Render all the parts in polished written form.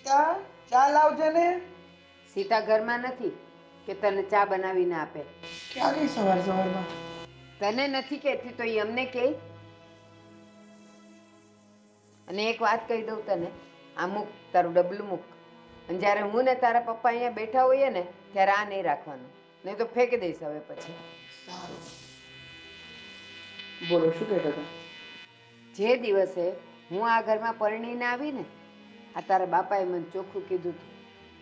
સીતા ચા લાવજે ને. સીતા ઘરમાં નથી કે તને ચા બનાવીને આપે. ક્યાં ગઈ સવાર સવારમાં? તને નથી કહેતી તો એ અમને કહે. અને એક વાત કહી દઉં તને, આ મૂક તારું ડબલું મૂક. અને જ્યારે હું ને તારા પપ્પા અહીંયા બેઠા હોઈએ ને ત્યારે આ નહીં રાખવાનું, નહીં તો ફેંકી દઈશ હવે પછી. સારું. બોલો, શું કહેતા હતા? જે દિવસે હું આ ઘરમાં પરણીને આવી ને, આ તારા બાપાએ મને ચોખ્ખું કીધું હતું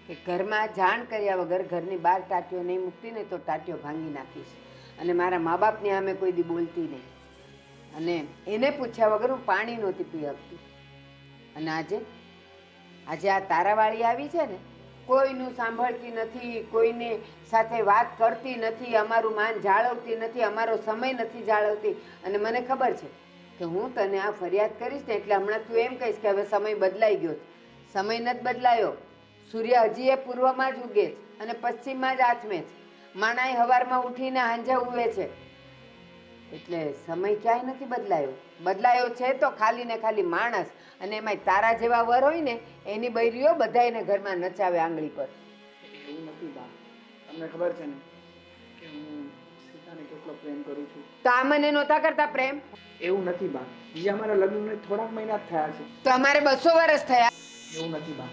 કે ઘરમાં જાણ કર્યા વગર ઘરની બહાર ટાટીઓ નહીં મૂકતી ને તો ટાટીઓ ભાંગી નાખીશ. અને મારા મા બાપની સામે કોઈ દી બોલતી નહીં. અને એને પૂછ્યા વગર હું પાણી નહોતી પી શકતી. અને આજે આ તારાવાળી આવી છે ને, કોઈનું સાંભળતી નથી, કોઈને સાથે વાત કરતી નથી, અમારું માન જાળવતી નથી, અમારો સમય નથી જાળવતી. અને મને ખબર છે કે હું તને આ ફરિયાદ કરીશ ને એટલે હમણાં તું એમ કહીશ કે હવે સમય બદલાઈ ગયો. સમય નથી બદલાયો. સૂર્ય હજી એ પૂર્વમાં જ ઉગે છે અને પશ્ચિમમાં જ આથમે છે. માણાએ હવારમાં ઉઠીને હાંજે ઉવે છે. એટલે સમય ક્યાંય નથી બદલાયો. બદલાયો છે તો ખાલી ને ખાલી માણસ. અને એમાંય તારા જેવા વર હોય ને એની બૈરીઓ બધાયને ઘરમાં નચાવે આંગળી પર. એવું નથી બા, તમને ખબર છે ને કે હું સીતાને કેટલો પ્રેમ કરું છું. તો આ મને નહોતા કરતા પ્રેમ? એવું નથી બા, બીજા અમારા લગ્નને થોડાક મહિના જ થયા છે. તો અમારે 200 વર્ષ થયા. એવું નથી બા,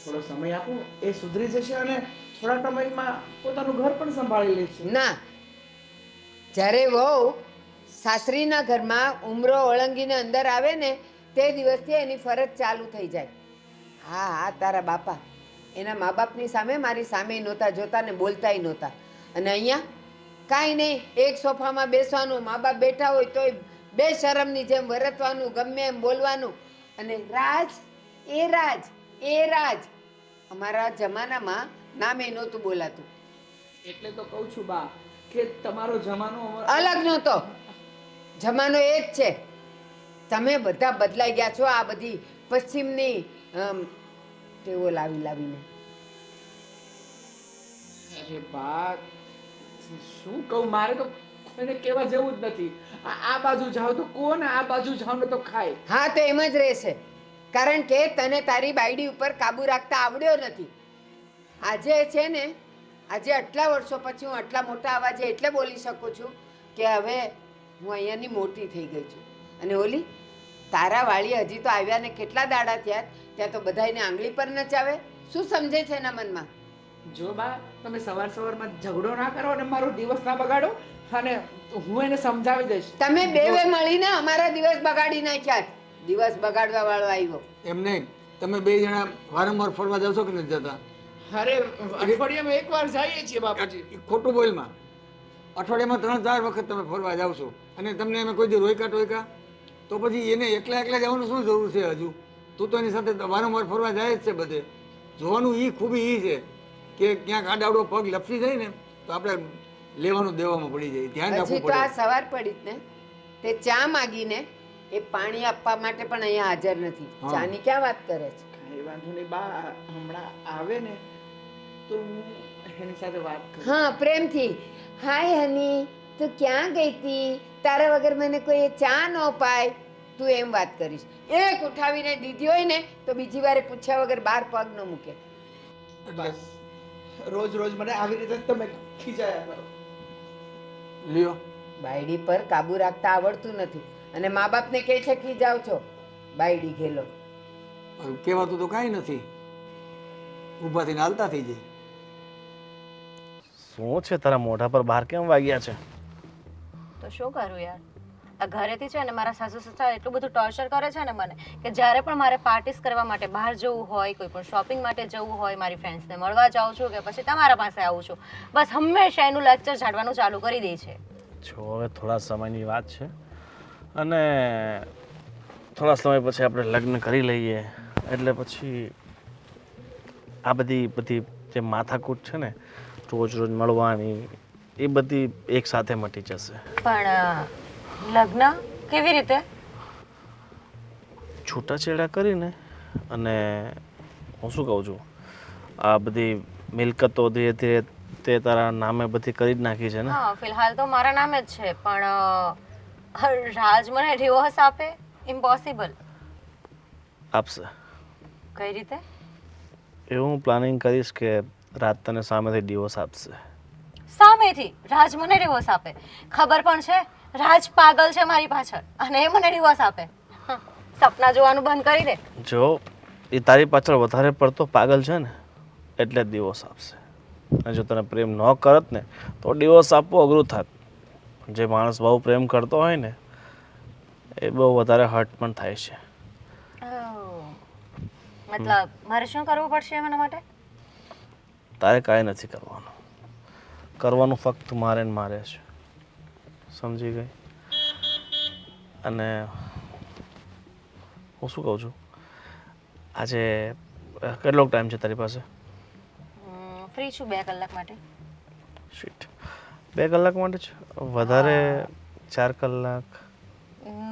થોડો સમય આપો, એ સુધરી જશે અને થોડા સમયમાં પોતાનું ઘર પણ સંભાળી લેશે. ના, જ્યારે વહુ સાસરીના ઘરમાં ઉમરો ઓળંગીને અંદર આવે ને તે દિવસથી એની ફરજ ચાલુ થઈ જાય. હા, તારા બાપા એના મા બાપની સામે મારી સામે નહોતા જોતા ને બોલતાય નહોતા. અને અહીંયા કાંઈ નહીં, એક સોફામાં બેસવાનું, મા બાપ બેઠા હોય તોય બેશરમની જેમ વર્તવાનું, ગમે એમ બોલવાનું. અને રાજ એ રાજ એ રાજ. અમારા જમાનામાં નામે નહોતું બોલાતું. એટલે તો કહું છું બા કે તમારો જમાનો અલગ નહોતો. જમાનો એ જ છે. તમે બધા બદલાઈ ગયા છો આ બધી પશ્ચિમની ટેવો લાવીને. અરે બા, શું કહું, મારે તો કોઈને કહેવા જેવું જ નથી. આ બાજુ જાઓ તો કોને, આ બાજુ જાઓ ને તો ખાય. હા, તો એમ જ રહેશે. કારણ કે તને તારી બાયડી ઉપર કાબુ રાખતા આવડ્યો નથી. આજે છે ને, આજે આટલા વર્ષો પછી હું આટલા મોટા અવાજે એટલે બોલી શકું છું કે હવે હું અહીંયાની મોટી થઈ ગઈ છું. અને ઓલી તારા વાળી હજી તો આવ્યા ને કેટલા દાડા થયા, ત્યાં તો બધાને આંગળી પર નચાવે. શું સમજે છે એના મનમાં? જો બા, તમે સવારમાં ઝઘડો ના કરો અને મારો દિવસ ના બગાડો, અને હું એને સમજાવી દઈશ. તમે બેવે મળીને અમારા દિવસ બગાડી નાખ્યા. દિવસ બગાડવા વાળો આવ્યો. એમ નહીં, તમે બે જણા વારંવાર ફરવા જાવ છો કે નથી જતા? અરે અઠવાડિયામાં એકવાર જઈએ છીએ બાપુજી. એ ખોટું બોલમાં. અઠવાડિયામાં 3-4 વખત તમે ફરવા જાવ છો અને તમને અમે કોઈ દી રોક્યા તો પછી એને એકલા જવાનું શું જરૂર છે? હજુ તું તો એની સાથે વારંવાર ફરવા જાય જ છે બધે. જોવાનું એ ખૂબી એ છે કે ક્યાંક આડાવડો પગ લપસી જાય ને તો આપણે લેવાનું દેવામાં પડી જાય. ધ્યાન રાખવું હજી તો આ પડે. સવાર પડી જ ને, તે ચા માગીને એ પાણી આપવા માટે પણ અહીંયા હાજર નથી. હા. ચાની ક્યાં વાત કરે છે? કાંઈ વાંધો નહીં બા, હમણાં આવે ને તો હું એની સાથે વાત કરું. હા, પ્રેમથી. હાય હની, તું ક્યાં ગઈ તી? તારા વગર મને કોઈ ચા ન પાય. તું એમ વાત કરીશ. એક ઉઠાવીને દીધી હોય ને તો બીજી વારે પૂછ્યા વગર બહાર પગ ન મૂકે. બસ રોજ મને આવી રીતે જ તમે ખીજાયા કરો. લ્યો, બાયડી પર કાબુ રાખતા આવડતું નથી અને મા બાપને કહે છે કી જાવ છો બાયડી ઘેલો. કહેવાતું તો કાંઈ નથી. ઊભા થઈને હાલતા થઈ જાય. શું છે તારા મોઢા પર બહાર કેમ વાગ્યા છે? તો શું કરું યાર, આ ઘરેથી છે ને મારા સાસુ સસરા એટલું બધું ટોર્ચર કરે છે ને મને કે જ્યારે પણ મારે પાર્ટીસ કરવા માટે બહાર જવું હોય, કોઈ પણ શોપિંગ માટે જવું હોય, મારી ફ્રેન્ડ્સને મળવા જાઉં છું કે પછી તમારા પાસે આવું છું, બસ હંમેશા એનું લેક્ચર ઝાડવાનું ચાલુ કરી દે છે. જો હવે થોડા સમયની વાત છે અને થોડા સમય પછી આપણે લગ્ન કરી લઈએ એટલે પછી આ બધી જે માથાકૂટ છે ને રોજ મળવાની એ બધી એક સાથે મટી જશે. પણ લગ્ન કેવી રીતે? છૂટાછેડા કરીને અને હું શું કહું છું, આ બધી મિલકતો ધીરે ધીરે તે તારા નામે બધી કરી જ નાખી છે ને? હા, ફિલહાલ તો મારા નામે જ છે, પણ રાજ મને ડિવોર્સ આપે? ઇમ્પોસિબલ. આપશે. કઈ રીતે? એવું હું પ્લાનિંગ કરીશ કે રાત તને સામેથી ડિવોર્સ આપશે. સામેથી રાજ મને ડિવોર્સ આપે? ખબર પણ છે રાજ પાગલ છે મારી પાછળ અને એ મને ડિવોર્સ આપે. સપના જોવાનું બંધ કરી દે. જો એ તારી પાછળ વધારે પડતો પાગલ છે ને એટલે જ ડિવોર્સ આપશે. અને જો તને પ્રેમ ન કરત ને તો ડિવોર્સ આપવું અઘરું થાત. જે માણસ બહુ પ્રેમ કરતો હોય ને એ બહુ વધારે હર્ટ પણ થાય છે. ઓહ, મતલબ મારે શું કરવું પડશે એના માટે? તારે કાંઈ નથી કરવાનું. કરવાનું ફક્ત મારે ને મારે છે. સમજી ગઈ? અને હું શું કહું છું, આજે કેટલો ટાઈમ છે તારી પાસે? ફ્રી છું 2 કલાક માટે. શીટ, 2 કલાક માટે છે? વધારે 4 કલાક?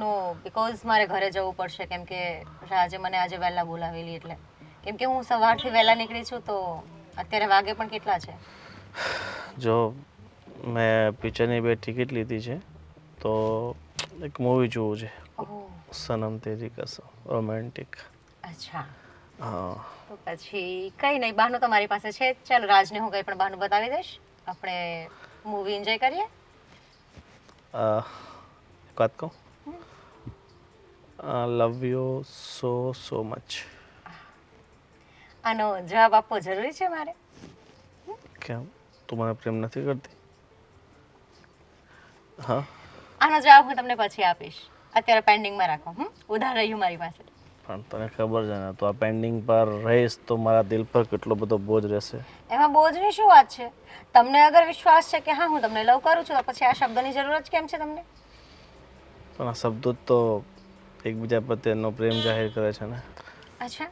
નો, બીકોઝ મારે ઘરે જવું પડશે કેમ કે રાજે મને આજે વહેલા બોલાવેલી એટલે. કેમ કે હું સવારથી વહેલા નીકળી છું તો અત્યારે વાગે પણ કેટલા છે? જો મેં પિક્ચરની 2 ટિકિટ લીધી છે તો એક મૂવી જોવું છે, ઓહ, સનમ તેરી કસમ, રોમેન્ટિક. અચ્છા. હા, તો પછી કંઈ નહીં, બહાનું તો મારી પાસે છે જ. ચાલો રાજને હું કંઈ પણ બહાનું બતાવી દઈશ. આપણે મૂવી એન્જોય કરીએ. એક વાત કહું, લવ યુ સો મચ. આનો જવાબ આપવો જરૂરી છે મારે? કેમ, તું મને પ્રેમ નથી કરતી? હા, આનો જવાબ હું તમને પછી આપીશ. અત્યારે પેન્ડિંગમાં રાખો. ઉધાર રહ્યું મારી પાસે. પણ તને ખબર છે ને, તો આ પેન્ડિંગ પર રહીશ તો મારા દિલ પર કેટલો બધો બોજ રહેશે. એમાં બોજની શું વાત છે? તમને અગર વિશ્વાસ છે કે હા હું તમને લવ કરું છું તો પછી આ શબ્દની જરૂર જ કેમ છે તમને? પણ આ શબ્દો જ તો એકબીજા પ્રત્યેનો પ્રેમ જાહેર કરે છે ને. અચ્છા,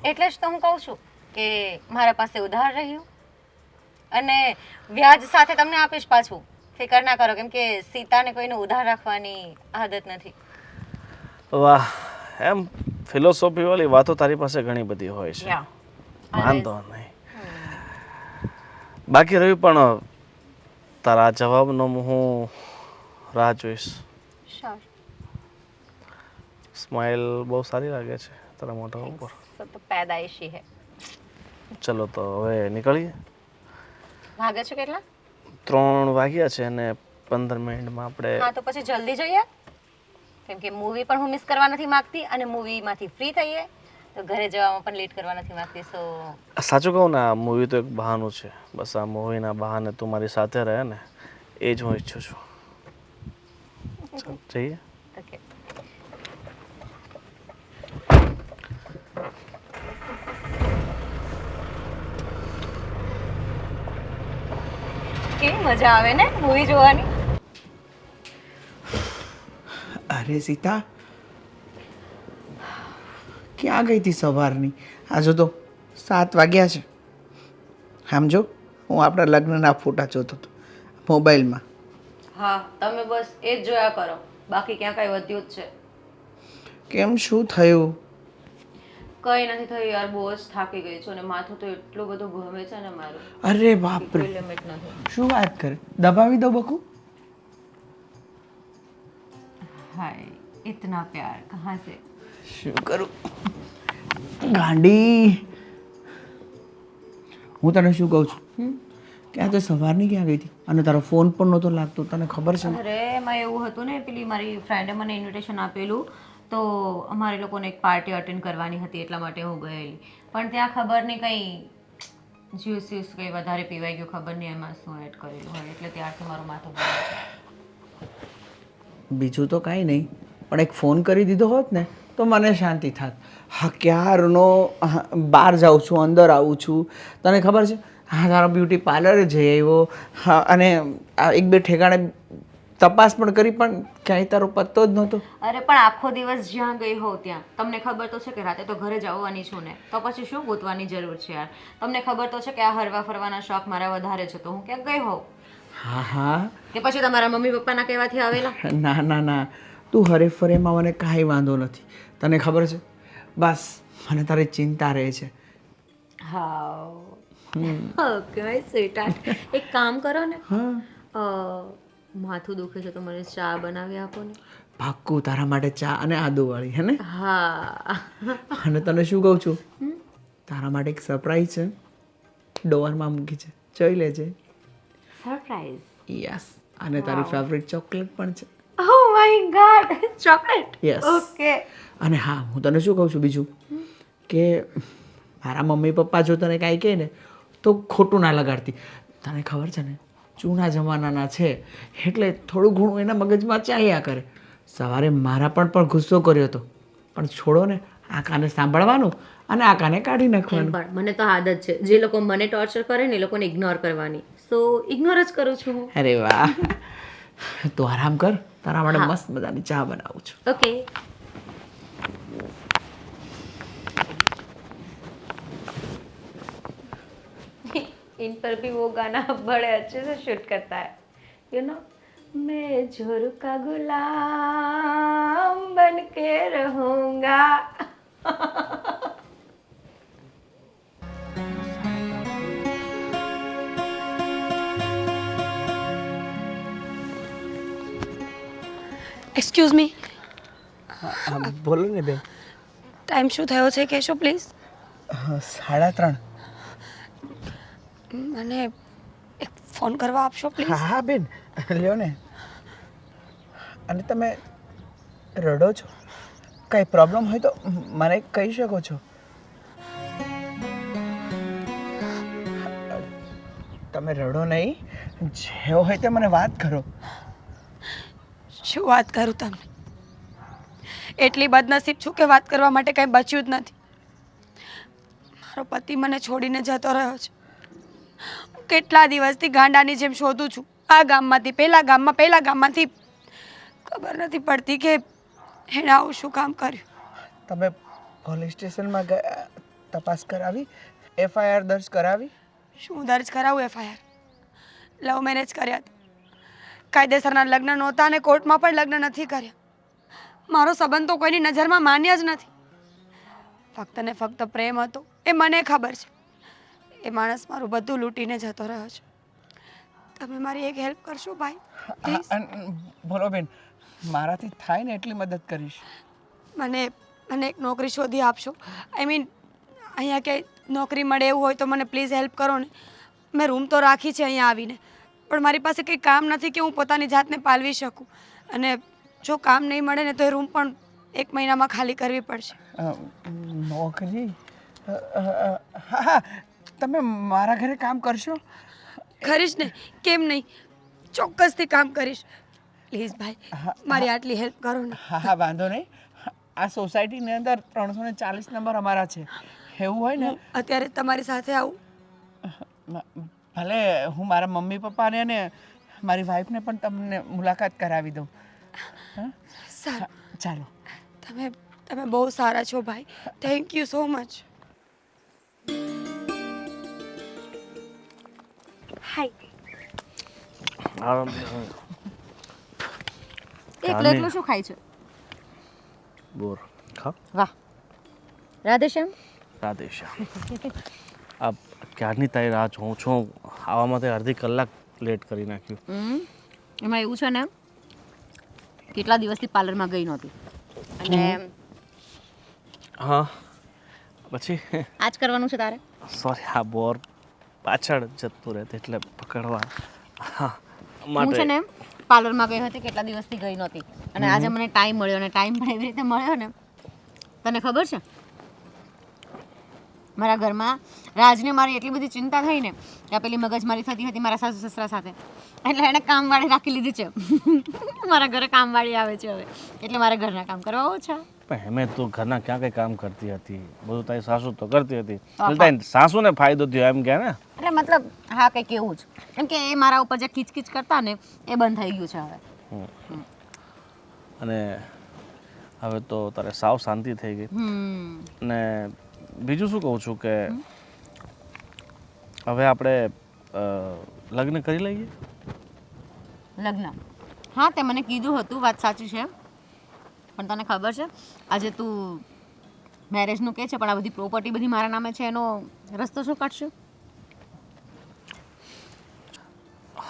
એટલે જ તો હું કહું છું કે મારા પાસે ઉધાર રહ્યું અને વ્યાજ સાથે તમને આપીશ પાછું. ફિકર ના કરો કેમ કે સીતાને કોઈને ઉધાર રાખવાની આદત નથી. વાહ, એમ ફિલોસોફી વાળી વાતો તારી પાસે ઘણી બધી હોય છે. યા, વાંધો નહીં. બાકી રહ્યું પણ તારા જવાબનો હું રાહ જોઈશ. શ્યોર. સ્માઇલ બહુ સારી લાગે છે તારા મોઢા ઉપર. સો તો પેદાઈશી હે. ચલો તો હવે નીકળીએ. ભાગે છે કેટલા? 3 વાગ્યા છે અને 15 મિનિટમાં આપણે. હા તો પછી જલ્દી જઈએ કેમ કે મૂવી પણ હું મિસ કરવા નથી માંગતી અને મૂવીમાંથી ફ્રી થઈએ તો ઘરે જવામાં પણ લેટ કરવા નથી માંગતી. સો સાચું કહું ને, આ મૂવી તો એક બહાનું છે. બસ આ મૂવીના બહાને તું મારી સાથે રહે ને એ જ હું ઈચ્છું છું. ચાલ જઈએ. ઓકે. કેવી મજા આવે ને મૂવી જોવાની. અરે સીતા, ક્યાં ગઈ હતી સવારની? આજે તો 7 વાગ્યા છે. આમ જો, હું આપણા લગ્નના ફોટા જોતો હતો મોબાઈલમાં. હા, તમે બસ એ જ જોયા કરો, બાકી ક્યાં કઈ વધ્યું જ છે. કેમ, શું થયું? કઈ નથી થયું યાર, બહુ જ થાકી ગઈ છું અને માથું તો એટલું બધું ઘૂમે છે ને મારું. અરે બાપરે, કોઈ લિમિટ નથી. શું વાત કરે? દબાવી દો બકુ. હાય, ઇતના પ્યાર કહાં સે? શું કરું ગાંડી? હું તને શું કહું છું, ક્યાં તો સવારની ક્યાં ગઈ હતી અને તારો ફોન પણ નહોતો લાગતો, તને ખબર છે ને? અરે એમાં એવું હતું ને, પેલી મારી ફ્રેન્ડે મને ઇન્વિટેશન આપેલું તો અમારે લોકોને એક પાર્ટી અટેન્ડ કરવાની હતી એટલા માટે હું ગયેલી. પણ ત્યાં ખબર નહીં કંઈ જ્યુસીસ કંઈ વધારે પીવાઈ ગયું, ખબર નહીં એમાં શું એડ કરેલું હોય, એટલે ત્યારથી મારું માથું ઘૂમે છે. બીજું તો કાંઈ નહીં, પણ એક ફોન કરી દીધો હોત ને તો મને શાંતિ થાત. હા, ક્યારનો બહાર જાઉં છું, અંદર આવું છું, તને ખબર છે? હા, તારો બ્યુટી પાર્લરે જઈ આવ્યો. હા, અને આ 1-2 ઠેકાણે તપાસ પણ કરી પણ ક્યાંય તારો પત્તો જ નહોતો. અરે પણ આખો દિવસ જ્યાં ગઈ હોઉં ત્યાં તમને ખબર તો છે કે રાતે તો ઘરે જ આવવાની છું ને, તો પછી શું ગોતવાની જરૂર છે યાર? તમને ખબર તો છે કે આ હરવા ફરવાના શોખ મારા વધારે છે, તો હું ક્યાંક ગઈ હોઉં. હા હા, કે પછી તમારા મમ્મી પપ્પાના કહેવાથી આવેલા? ના ના ના, તું હરે ફરેમાં મને કાંઈ વાંધો નથી. તને ખબર છે, બસ મને તારી ચિંતા રહે છે. હા, ઓકે માય સ્વીટહાર્ટ. એક કામ કરો ને, માથું દુખે છે તો મને ચા બનાવી આપો ને. પાક્કું, તારા માટે ચા અને આદુવાળી, હે ને? હા. અને તને શું કહું છું, તારા માટે એક સરપ્રાઈઝ છે, ડોરમાં મૂકી છે, જોઈ લેજે. સરપ્રાઈઝ. યસ, અને તારી ફેવરિટ ચોકલેટ પણ છે. Oh my God, chocolate. Yes. Okay. અને હા, હું તને શું કહું છું બીજું, કે મારા મમ્મી પપ્પા જો તને કાંઈ કહે ને તો ખોટું ના લગાડતી. તને ખબર છે ને, જૂના જમાનાના છે એટલે થોડું ઘણું એના મગજમાં ચાલ્યા કરે. સવારે મારા પણ ગુસ્સો કર્યો હતો, પણ છોડો ને, આ કાને સાંભળવાનું અને આ કાને કાઢી નાખવાનું. પણ મને તો આદત છે, જે લોકો મને ટોર્ચર કરે ને એ લોકોને ઇગ્નોર કરવાની, સો ઇગ્નોર જ કરું છું હું. અરે વાહ, તું આરામ કર, તારા માટે મસ્ત મજાની ચા બનાવું છું. ओके. इन पर भी वो गाना बड़े अच्छे से शूट करता है, यू नो. मैं झोरू का गुलाम बन के रहूंगा. એક્સક્યુઝ મી, બોલો ને બેન. ટાઈમ શું થયો છે કહેશો પ્લીઝ? 3:30. મને એક ફોન કરવા આપશો પ્લીઝ? હા હા બેન, લ્યો ને. અને તમે રડો છો, કાંઈ પ્રોબ્લેમ હોય તો મને કહી શકો છો. તમે રડો નહીં, જે હોય તે મને વાત કરો. શું વાત કરું તમને? એટલી બદનસીબ છું કે વાત કરવા માટે કંઈ બચ્યું જ નથી. મારો પતિ મને છોડીને જતો રહ્યો છે. હું કેટલા દિવસથી ગાંડાની જેમ શોધું છું, આ ગામમાંથી પેલા ગામમાંથી. ખબર નથી પડતી કે એણે આવું શું કામ કર્યું. તમે પોલીસ સ્ટેશનમાં ગયા, તપાસ કરાવી, FIR દર્જ કરાવી? શું દર્જ કરાવું FIR? લવ મેરેજ કર્યા હતા, કાયદેસરના લગ્ન નહોતા અને કોર્ટમાં પણ લગ્ન નથી કર્યા. મારો સંબંધ તો કોઈની નજરમાં માન્ય જ નથી. ફક્ત ને ફક્ત પ્રેમ હતો, એ મને ખબર છે. એ માણસ મારું બધું લૂંટીને જતો રહ્યો છે. તમે મારી એક હેલ્પ કરશો ભાઈ પ્લીઝ? બોલો બેન, મારાથી થાય ને એટલી મદદ કરીશ. મને એક નોકરી શોધી આપશો? આઈ મીન અહીંયા ક્યાંય નોકરી મળે એવું હોય તો મને પ્લીઝ હેલ્પ કરો ને. મેં રૂમ તો રાખી છે અહીંયા આવીને, પણ મારી પાસે કંઈ કામ નથી કે હું પોતાની જાતને પાલવી શકું. અને જો કામ નહીં મળે ને તો એ રૂમ પણ 1 મહિનામાં ખાલી કરવી પડશે. નોકરી? હા, તમે મારા ઘરે કામ કરશો? કરીશ ને, કેમ નહીં, ચોક્કસથી કામ કરીશ. પ્લીઝ ભાઈ, મારી આટલી હેલ્પ કરો ને. હા, વાંધો નહીં. આ સોસાયટીની અંદર 340 નંબર અમારા છે. એવું હોય ને, અત્યારે તમારી સાથે આવું? ભલે હું મારા મમ્મી પપ્પાને અને મારી વાઈફને પણ તમને મુલાકાત કરાવી દઉં. સારું, ચાલો. તમે બહુ સારા છો ભાઈ. Thank you so much. Hi. એકલો એકલો શું ખાય છે? બોર ખા. વાહ, રાધેશ્યામ. રાધેશ્યામ. આ ક્યારની તારી રાહ જોઉં છું, આવવામાં તે અડધી કલાક લેટ કરી નાખ્યું. એમાં એવું છે ને, કેટલા દિવસથી પાર્લરમાં ગઈ નહોતી અને હા, પછી આજ કરવાનું છે તારે. સોરી, આ બોર પાછળ જતું રહે એટલે પકડવા. હા, હું છે ને પાર્લરમાં ગઈ હતી, કેટલા દિવસથી ગઈ નહોતી અને આજે મને ટાઈમ મળ્યો અને ટાઈમ પણ એવી રીતે મળ્યો ને, તને ખબર છે મારા ઘરમાં રાજને મારી એટલી બધી ચિંતા થઈ ને કે પેલી મગજમારી થતી હતી મારા સાસુ સસરા સાથે, એટલે એણે કામવાળી રાખી લીધી છે. મારા ઘરે કામવાળી આવે છે હવે, એટલે મારે ઘરના કામ કરવા ઓછા. પણ એમે તું ઘરના ક્યાં કંઈ કામ કરતી હતી, બધું તારી સાસુ તો કરતી હતી, એટલે તારી સાસુને ફાયદો થયો એમ કે ને. એટલે મતલબ હા કંઈક એવું જ, કેમ કે એ મારા ઉપર જે ખીચકીચ કરતા ને એ બંધ થઈ ગયું છે હવે. અને હવે તો તારે સાવ શાંતિ થઈ ગઈ. અને બીજું શું કહું છું કે હવે આપણે લગ્ન કરી લઈએ. લગ્ન? હા, તે મને કીધું હતું, વાત સાચી છે. પણ તને ખબર છે આજે તું મેરેજનું કહે છે પણ આ બધી પ્રોપર્ટી બધી મારા નામે છે, એનો રસ્તો શું કાઢશે?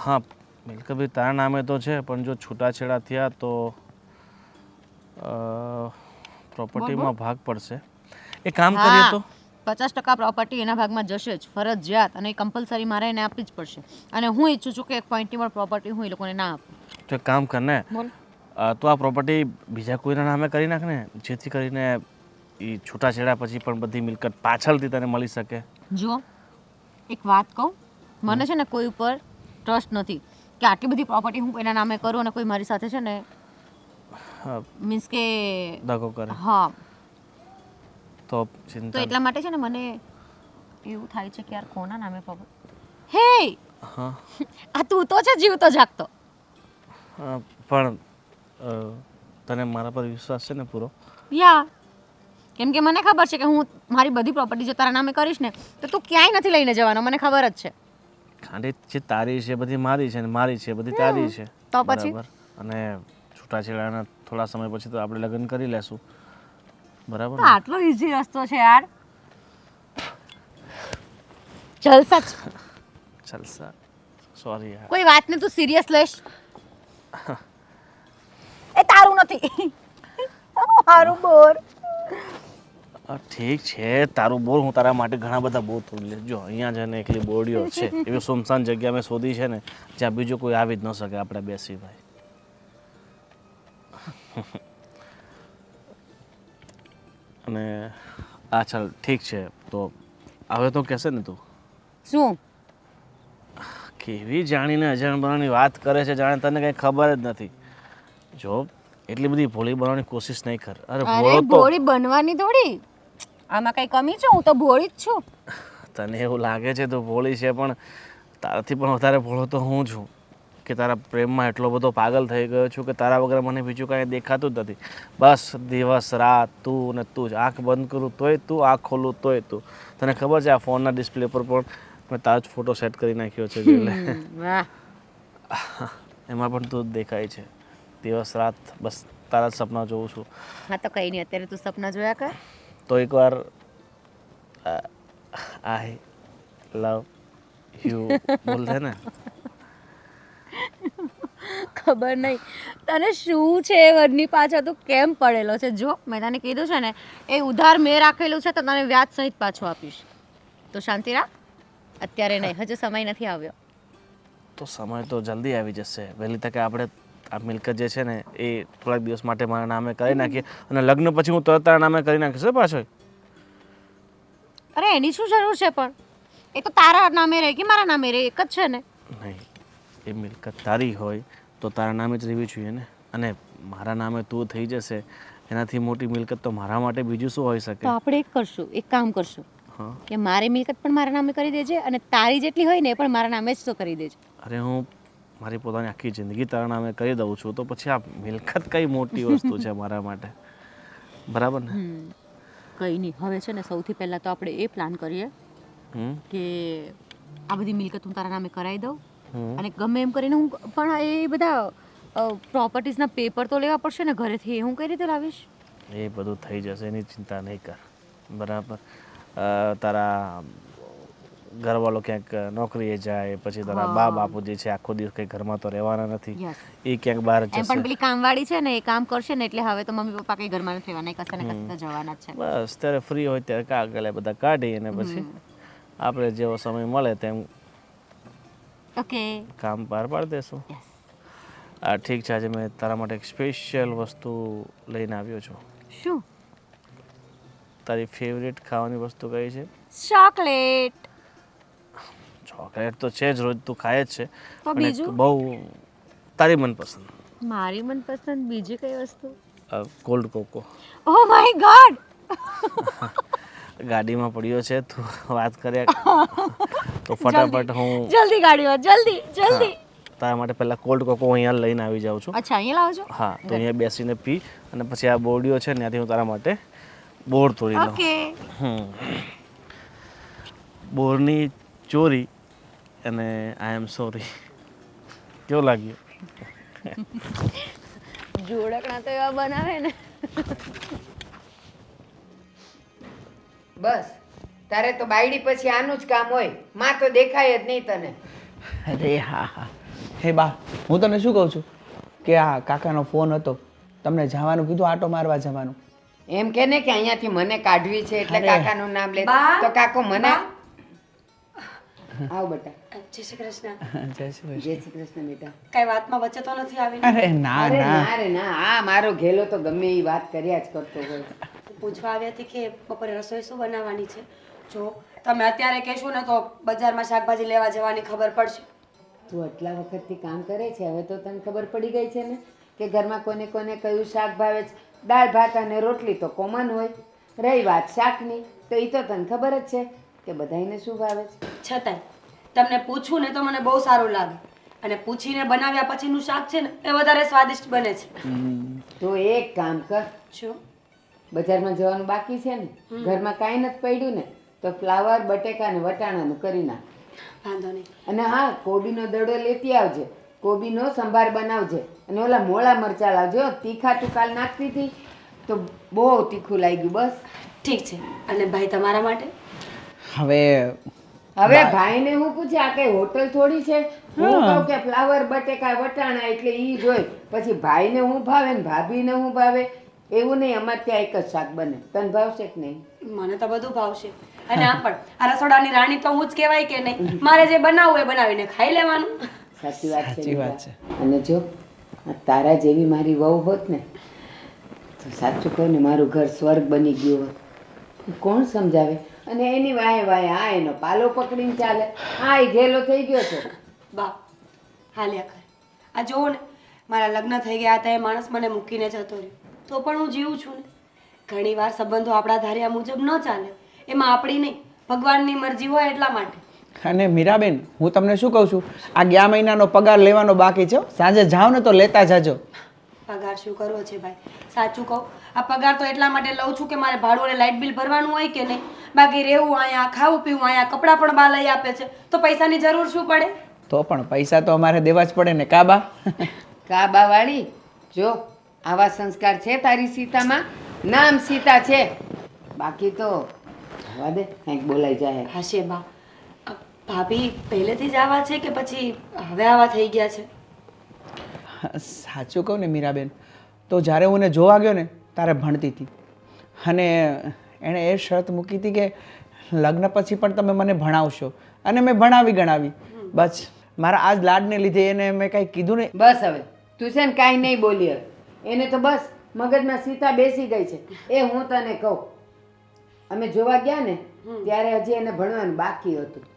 હા, મિલકત બી તારા નામે તો છે, પણ જો છૂટાછેડા થયા તો પ્રોપર્ટીમાં ભાગ પડશે. એ કામ કરીએ તો 50% પ્રોપર્ટી એના ભાગમાં જશે જ ફરજિયાત, અને કમ્પલસરી મારે એને આપવી જ પડશે. અને હું ઈચ્છું છું કે એક પોઈન્ટની પણ પ્રોપર્ટી હું એ લોકોને ના આપું. તો એક કામ કર ને, બોલ. તો આ પ્રોપર્ટી બીજા કોઈના નામે કરી નાખ ને, જેથી કરીને એ છૂટાછેડા પછી પણ બધી મિલકત પાછળથી તને મળી શકે. જો એક વાત કહું, મને છે ને કોઈ ઉપર ટ્રસ્ટ નથી કે આટલી બધી પ્રોપર્ટી હું કોઈના નામે કરું અને કોઈ મારી સાથે છે ને હા, મીન્સ કે દગો કરે હા, તો તો ચિંતા એટલા માટે છે ને મને એવું થાય છે કે યાર કોના નામે પ્રોપર્ટી. હે, હા આ તું તો છે જીવતો જાગતો. પણ તને મારા પર વિશ્વાસ છે ને પૂરો? યા, કેમ કે મને ખબર છે કે હું મારી બધી પ્રોપર્ટી જો તારા નામે કરીશ ને તો તું ક્યાંય નથી લઈને જવાનો, મને ખબર જ છે. ખાંડી જે તારી છે બધી મારી છે, ને મારી છે બધી તારી છે. તો પછી? બરાબર. અને છૂટાછેડાના થોડા સમય પછી તો આપણે લગ્ન કરી લેશું, બરાબર તો ને? આટલો ઈઝી રસ્તો છે યાર, જલસા જ. ચાલશે. સોરી યાર. કોઈ વાતને તું સિરિયસ લઈશ? એ તારું નથી, મારું બોર. ઠીક છે, તારું બોર હું તારા માટે ઘણા બધા બોર તોડી લઈશ. જો અહીંયા છે ને એકલી બોરડીઓ છે, એવી સુમસાન જગ્યા મેં શોધી છે ને જ્યાં બીજું કોઈ આવી જ ન શકે આપણે બે સિવાય. અને આ ચાલ ઠીક છે, તો હવે તો કહેશે ને તું શું? કેવી જાણીને અજાણ વાત કરે છે, જાણે તને કંઈ ખબર જ નથી. જો એટલી બધી ભોળી બનવાની કોશિશ નહીં કર. અરે અરે ભોળો તો ભોળી બનવાની થોડી, આમાં કઈ કમી છે? હું તો ભોળી જ છું. તને એવું લાગે છે તો ભોળી છે, પણ તારાથી પણ વધારે ભોળો તો હું છું, કે તારા પ્રેમમાં એટલો બધો પાગલ થઈ ગયો છું કે તારા વગર મને બીજું કાંઈ દેખાતું જ નથી. બસ દિવસ રાત તું ને તું જ. આંખ બંધ કરું તોય તું, આંખ ખોલું તોય તું. તને ખબર છે આ ફોનના ડિસ્પ્લે પર પણ મેં તારો જ ફોટો સેટ કરી નાખ્યો છે, એટલે વાહ, એમાં પણ તું જ દેખાય છે. દિવસ રાત બસ તારા જ સપના જોઉં છું. હા તો કઈ નહીં, અત્યારે તું સપના જોયા કર. તો એકવાર આઈ લવ યુ બોલ દે ને. ખબર નહીં તને શું છે એ વરની પાછળ તું કેમ પડેલો છે. જો મેં તને કીધું છે ને એ ઉધાર મેં રાખેલું છે તો તને વ્યાજ સહિત પાછું આપીશ. તો શાંતિ રાખ, અત્યારે નહીં, હજુ સમય નથી આવ્યો. તો સમય તો જલ્દી આવી જશે. વહેલી તકે આપણે આ મિલકત જે છે ને એ થોડાક દિવસ માટે મારા નામે કરી નાખીએ, અને લગ્ન પછી હું તરત તારા નામે કરી નાખીશ હો પાછો. અરે એની શું જરૂર છે? પણ એ તો તારા નામે રહે કે મારા નામે રહે, એક જ છે ને. નહીં, એ મિલકત તારી હોય તો તારા નામે જ રહેવી જોઈએ ને. અને મારા નામે તું થઈ જશે, એનાથી મોટી મિલકત તો મારા માટે બીજું શું હોઈ શકે? તો આપણે એક કરશું, એક કામ કરશું હા, કે મારી મિલકત પણ મારા નામે કરી દેજે અને તારી જેટલી હોય ને એ પણ મારા નામે જ તો કરી દેજે. અરે હું મારી પોતાની આખી જિંદગી તારા નામે કરી દઉં છું, તો પછી આ મિલકત કઈ મોટી વસ્તુ છે મારા માટે, બરાબર ને? કંઈ નહીં, હવે છે ને સૌથી પહેલાં તો આપણે એ પ્લાન કરીએ કે આ બધી મિલકત હું તારા નામે કરાવી દઉં, અને ગમે એમ કરીને હું પણ એ બધા પ્રોપર્ટીઝના પેપર તો લેવા પડશે ને ઘરેથી, એ હું કઈ રીતે લાવીશ? એ બધું થઈ જશે, એની ચિંતા નહીં કર, બરાબર? તારા ઘરવાળો ક્યાંક નોકરીએ જાય, પછી તારા બા બાપુજી છે આખો દિવસ કંઈ ઘરમાં તો રહેવાના નથી, એ ક્યાંક બહાર એમ પણ જશે. પેલી કામવાળી છે ને એ કામ કરશે ને એટલે હવે તો મમ્મી પપ્પા કઈ ઘરમાં નથી રહેવાના, કશે ને કશે તો જવાના જ છે. બસ ત્યારે ફ્રી હોય ત્યારે કાગળ બધા કાઢી અને પછી આપણે જેવો સમય મળે તેમ ઓકે, કામ પાર પાડી દેશું. ઠીક છે, આજે મેં તારા માટે એક સ્પેશિયલ વસ્તુ લઈને આવ્યો છું. શું? તારી ફેવરેટ ખાવાની વસ્તુ કઈ છે? ચોકલેટ. ચોકલેટ તો છે જ, રોજ તું ખાય જ છે, તો પણ એક બીજું? બહુ તારી મનપસંદ મારી મનપસંદ બીજી કઈ વસ્તુ? Cold cocoa. Oh my God, ગાડીમાં પડ્યો છે, તું વાત કર્યા તો ફટાફટ હું જલ્દી ગાડીમાં, જલ્દી જલ્દી. તારા માટે પહેલા કોલ્ડ કોકો અહીંયા લઈને આવી જાઉં છું. અચ્છા, અહીંયા લાવો છો? હા, તો અહીંયા બેસીને પી, અને પછી આ બોરડીઓ છે ને ત્યાંથી હું તારા માટે બોર તોડી લઉં. ઓકે. બોરની ચોરી અને આઈ એમ સોરી. કેવું લાગ્યું? જોડકણા તો એવા બનાવે ને. બસ તારે તો બાયડી પછી આનું જ કામ હોય, માં તો દેખાય જ નહીં તને. અરે હા હા, હે બા, હું તને શું કહું છું કે આ કાકાનો ફોન હતો, તમને જવાનું કીધું, આટો મારવા જવાનું. એમ કે ને કે અહીંયાથી મને કાઢવી છે એટલે અરે. કાકાનું નામ લે બા, તો કાકો મને બા. આવ બેટા. જય શ્રી કૃષ્ણ. જય શ્રી જય શ્રી કૃષ્ણ બેટા. કઈ વાતમાં વચ્ચે તો નથી આવી કૃષ્ણ. અરે ના અરે ના ના રે ના, આ મારો ઘેલો તો ગમે એ વાત કર્યા જ કરતો હોય. પૂછવા આવી હતી કે બપોરે રસોઈ શું બનાવવાની છે. જો તમે અત્યારે કહેશો ને તો બજારમાં શાકભાજી લેવા જવાની ખબર પડશે. તું આટલા વખતથી કામ કરે છે, હવે તો તને ખબર પડી ગઈ છે ને કે ઘરમાં કોને કોને કયું શાક ભાવે છે. દાળ ભાત અને રોટલી તો કોમન હોય. રહી વાત શાકની તો એ તો તને ખબર જ છે કે બધાયને શું ભાવે છે. છતાંય તમને પૂછું ને તો મને બહુ સારું લાગે અને પૂછીને બનાવ્યા પછીનું શાક છે ને એ વધારે સ્વાદિષ્ટ બને છે. તો એક કામ કર, શું? બજારમાં જવાનું બાકી છે ને, ઘરમાં કાંઈ નથી પડ્યું ને, તો ફ્લાવર બટેકા અને વટાણાનું કરી નાખ. વાંધો નહીં. અને હા, કોબીનો દડો લેતી આવજે, કોબીનો સંભાર બનાવજે અને ઓલા મોળા મરચાં લાવજો. તીખા તું કાલ નાખતી હતી તો બહુ તીખું લાગ્યું. બસ ઠીક છે. અને ભાઈ તમારા માટે? હવે હવે ભાઈને હું પૂછે, આ કઈ હોટલ થોડી છે? હું હા. કહું કે ફ્લાવર બટેકા વટાણા એટલે ઈ જોઈ, પછી ભાઈને હું ભાવે ને ભાભીને હું ભાવે એવું નહીં. અમારે ત્યાં એક જ શાક બને. તને ભાવશે કે નહીં? મને તો બધું ભાવશે. અને આમ પણ આ રસોડાની રાણી તો હું જ કહેવાય કે નહીં. મારે જે બનાવવું એ બનાવીને ખાઈ લેવાનું. સાચી વાત છે સાચી વાત બેટા. અને જો આ તારા જેવી મારી વહુ હોત ને તો સાચું કહું ને મારું ઘર સ્વર્ગ બની ગયું હોત. કોણ સમજાવે? અને એની વાય વાય આ એનો પાલો પકડીને ચાલે. આ ઈ ઘેલો થઈ ગયો છે. બા હાલ્યા કરે. આ જોવો ને મારા લગ્ન થઈ ગયા હતા એ માણસ મને મૂકીને જતો રહ્યો તો પણ હું જીવું છું ને. ઘણી વાર સંબંધો આપણા ધાર્યા મુજબ ન ચાલે, એમાં આપણી નહીં ભગવાનની મરજી હોય એટલા માટે. અને મીરાબેન હું તમને શું કહું છું, આ ગયા મહિનાનો પગાર લેવાનો બાકી છે હો. સાંજે જાઓ ને તો લેતા જાજો. પગાર શું કરવો છે ભાઈ? સાચું કહું, આ પગાર તો એટલા માટે લઉં છું કે મારે ભાડું અને લાઇટ બિલ ભરવાનું હોય કે નહીં. બાકી રહેવું અહીંયા, ખાવું પીવું અહીંયા, કપડાં પણ બા લઈ આપે છે તો પૈસાની જરૂર શું પડે? તો પણ પૈસા તો અમારે દેવા જ પડે ને કાબા. કાબાવાળી, જો આવા સંસ્કાર છે તારી સીતામાં. નામ સીતા છે, બાકી તો જવા દે, કંઈક બોલાઈ જાય. હશે બા. ભાભી પહેલેથી જ આવા છે કે પછી હવે આવા થઈ ગયા છે? સાચું કહું ને મીરાબેન, તો જ્યારે હું એને જોવા ગયો ને ત્યારે ભણતી હતી અને એણે એ શરત મૂકી હતી કે લગ્ન પછી પણ તમે મને ભણાવશો અને મેં ભણાવી ગણાવી. બસ મારા આ જ લાડને લીધે એને મેં કાંઈ કીધું નહીં. બસ હવે તું છે ને કાંઈ નહીં બોલી. હવે એને તો બસ મગજમાં સીતા બેસી ગઈ છે. એ હું તને કહું, અમે જોવા ગયા ને ત્યારે હજી એને ભણવાનું બાકી હતું.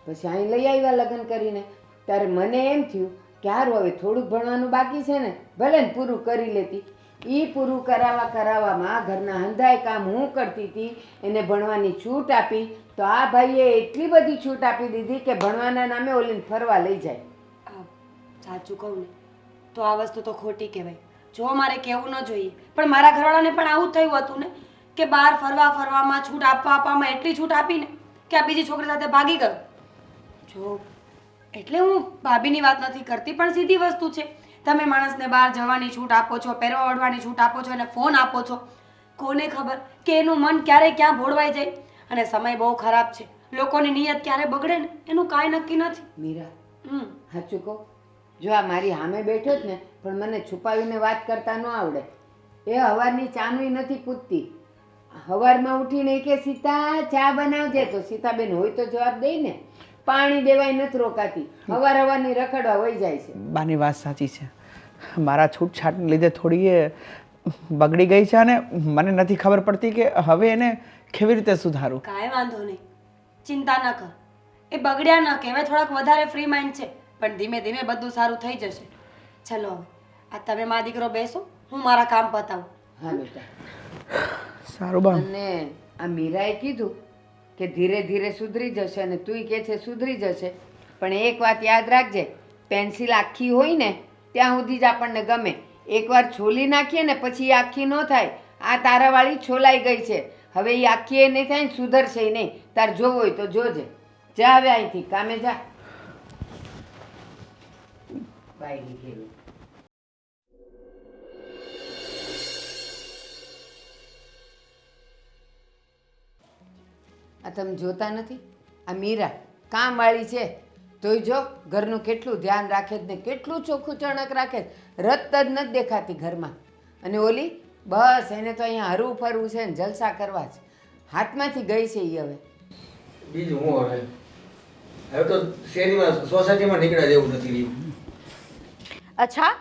પછી અહીં લઈ આવ્યા લગ્ન કરીને. ત્યારે મને એમ થયું કે હારું હવે થોડુંક ભણવાનું બાકી છે ને, ભલે ને પૂરું કરી લેતી. એ પૂરું કરાવવામાં ઘરના હંધાય કામ હું કરતી હતી, એને ભણવાની છૂટ આપી તો આ ભાઈએ એટલી બધી છૂટ આપી દીધી કે ભણવાના નામે ઓલીને ફરવા લઈ જાય. સાચું કહું ને તો આ વસ્તુ તો ખોટી કહેવાય. જો મારે કહેવું ન જોઈએ પણ મારા ઘરવાળાને પણ આવું જ થયું હતું ને કે બહાર ફરવામાં છૂટ આપવામાં એટલી છૂટ આપીને કે આ બીજી છોકરી સાથે ભાગી ગયો. જો એટલે હું ભાભીની વાત નથી કરતી પણ સીધી વસ્તુ છે. તમે માણસને બહાર જવાની છૂટ આપો છો, પહેરવા ઓઢવાની છૂટ આપો છો અને ફોન આપો છો. કોને ખબર કે એનું મન ક્યારે ક્યાં ભોળવાઈ જાય. અને સમય બહુ ખરાબ છે, લોકોની નિયત ક્યારે બગડે ને એનું કાંઈ નક્કી નથી. મીરા, હમ સાચું કહું, જો આ મારી સામે બેઠો જ ને પણ મને છુપાવીને વાત કરતા ન આવડે. એ હવારની ચાનું નથી પૂછતી. હવારમાં ઉઠીને કે સીતા ચા બનાવજે તો સીતાબેન હોય તો જવાબ દઈ ને. પાણી દેવાય નથી રોકાતી, હવારની રખડવા વહી જાય છે. બાની વાત સાચી છે. મારા છૂટછાટને લીધે થોડી એ બગડી ગઈ છે અને મને નથી ખબર પડતી કે હવે એને કેવી રીતે સુધારું. કાંઈ વાંધો નહીં, ચિંતા ન કર. એ બગડ્યા ન કહેવાય, થોડાક વધારે ફ્રી માઇન્ડ છે પણ ધીમે ધીમે બધું સારું થઈ જશે. ચલો હવે આ તમે મા દીકરો બેસો, હું મારા કામ પતાવું. હા બેટા. સારું બા. અને આ મીરાએ કીધું કે ધીરે ધીરે સુધરી જશે અને તુંય કે છે સુધરી જશે. પણ એક વાત યાદ રાખજે, પેન્સિલ આખી હોય ને ત્યાં સુધી જ આપણને ગમે. એકવાર છોલી નાખીએ ને પછી એ આખી ન થાય. આ તારાવાળી છોલાઈ ગઈ છે, હવે એ આખી એ નહીં થાય ને સુધરશે નહીં. તાર જોવું હોય તો જોજે. જા હવે અહીંથી કામે જા. બાય નીકળી. આ તમે જોતા નથી, આ મીરા કામવાળી છે તોય જો ઘરનું કેટલું ધ્યાન રાખે જ ને કેટલું ચોખ્ખું ચણક રાખે જ. રત જ નથી દેખાતી ઘરમાં. અને ઓલી બસ એને તો અહીંયા હરવું ફરવું છે ને જલસા કરવા જ હાથમાંથી ગઈ છે એ હવે. બીજું હું હવે તો શેરીમાં સોસાયટીમાં નીકળ્યા જેવું નથી રહ્યું. અચ્છા,